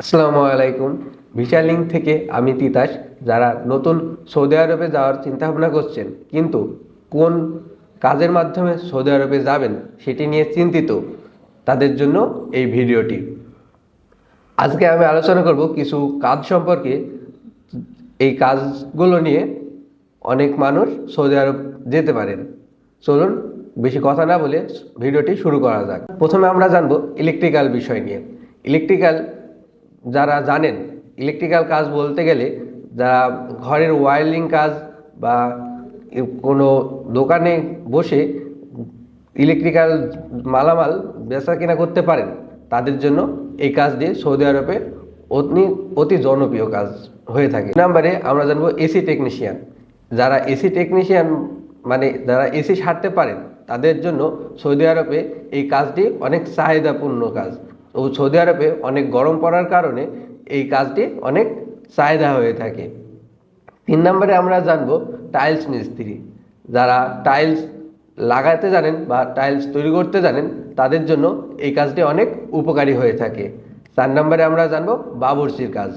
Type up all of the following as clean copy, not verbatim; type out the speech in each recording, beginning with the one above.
আসসালামু আলাইকুম। Visa link থেকে আমি তিতাস। যারা নতুন সৌদি আরবে যাওয়ার চিন্তা ভাবনা করছেন কিন্তু কোন কাজের মাধ্যমে সৌদি আরবে যাবেন সেটি নিয়ে চিন্তিত, তাদের জন্য এই ভিডিওটি। আজকে আমি আলোচনা করব কিছু কাজ সম্পর্কে। এই কাজগুলো নিয়ে অনেক মানুষ সৌদি আরব যেতে পারেন। চলুন বেশি কথা না বলে ভিডিওটি শুরু করা যাক। প্রথমে আমরা জানবো ইলেকট্রিক্যাল বিষয় নিয়ে। ইলেকট্রিক্যাল যারা জানেন, ইলেকট্রিক্যাল কাজ বলতে গেলে যারা ঘরের ওয়্যারিং কাজ বা কোনো দোকানে বসে ইলেকট্রিক্যাল মালামাল বেচা কিনা করতে পারেন, তাদের জন্য এই কাজটি সৌদি আরবে অতি জনপ্রিয় কাজ হয়ে থাকে। নাম্বারে আমরা জানবো এসি টেকনিশিয়ান। যারা এসি টেকনিশিয়ান মানে যারা এসি সারতে পারেন, তাদের জন্য সৌদি আরবে এই কাজটি অনেক চাহিদাপূর্ণ কাজ। ও সৌদি আরবে অনেক গরম পড়ার কারণে এই কাজটি অনেক চাহিদা হয়ে থাকে। 3 নম্বরে আমরা জানবো টাইলস মিস্ত্রি। যারা টাইলস লাগাতে জানেন বা টাইলস তৈরি করতে জানেন, তাদের জন্য এই কাজটি অনেক উপকারী হয়ে থাকে। 4 নম্বরে আমরা জানবো বাবুর্চির কাজ।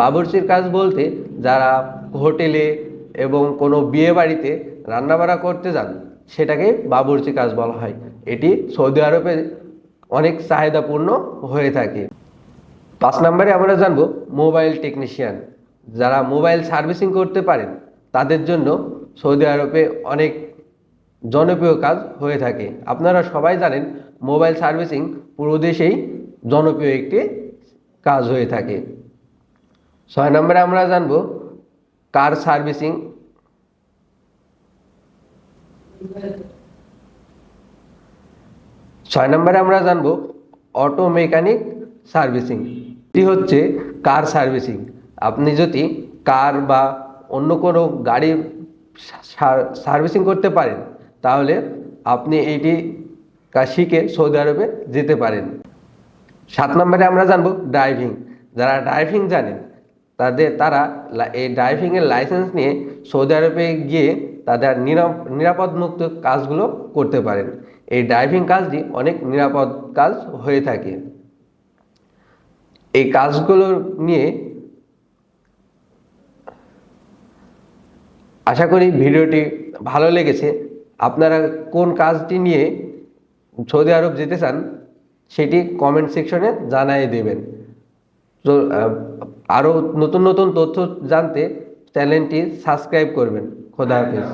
বাবুর্চির কাজ বলতে যারা হোটেলে এবং কোনো বিয়ে বাড়িতে রান্নাবাড়া করতে যান, সেটাকে বাবুর্চি কাজ বলা হয়। এটি সৌদি আরবে অনেক চাহিদাপূর্ণ হয়ে থাকে। 5 নম্বরে আমরা জানবো মোবাইল টেকনিশিয়ান। যারা মোবাইল সার্ভিসিং করতে পারেন, তাদের জন্য সৌদি আরবে অনেক জনপ্রিয় কাজ হয়ে থাকে। আপনারা সবাই জানেন মোবাইল সার্ভিসিং পুরো দেশেই জনপ্রিয় একটি কাজ হয়ে থাকে। 6 নম্বরে আমরা জানবো কার সার্ভিসিং। 6 নম্বরে আমরা জানবো অটো মেকানিক সার্ভিসিং। এটি হচ্ছে কার সার্ভিসিং। আপনি যদি কার বা অন্য কোনো গাড়ির সার্ভিসিং করতে পারেন, তাহলে আপনি এইটি কাজ শিখে সৌদি আরবে যেতে পারেন। 7 নম্বরে আমরা জানবো ড্রাইভিং। যারা ড্রাইভিং জানেন, তারা এই ড্রাইভিংয়ের লাইসেন্স নিয়ে সৌদি আরবে গিয়ে তাদের নিরাপদমুক্ত কাজগুলো করতে পারেন। এই ড্রাইভিং কাজটি অনেক নিরাপদ কাজ হয়ে থাকে। এই কাজগুলো নিয়ে আশা করি ভিডিওটি ভালো লেগেছে। আপনারা কোন কাজটি নিয়ে সৌদি আরব যেতে চান সেটি কমেন্ট সেকশনে জানিয়ে দেবেন। তো আরও নতুন নতুন তথ্য জানতে চ্যানেলটি সাবস্ক্রাইব করবেন। খোদা হাফেজ।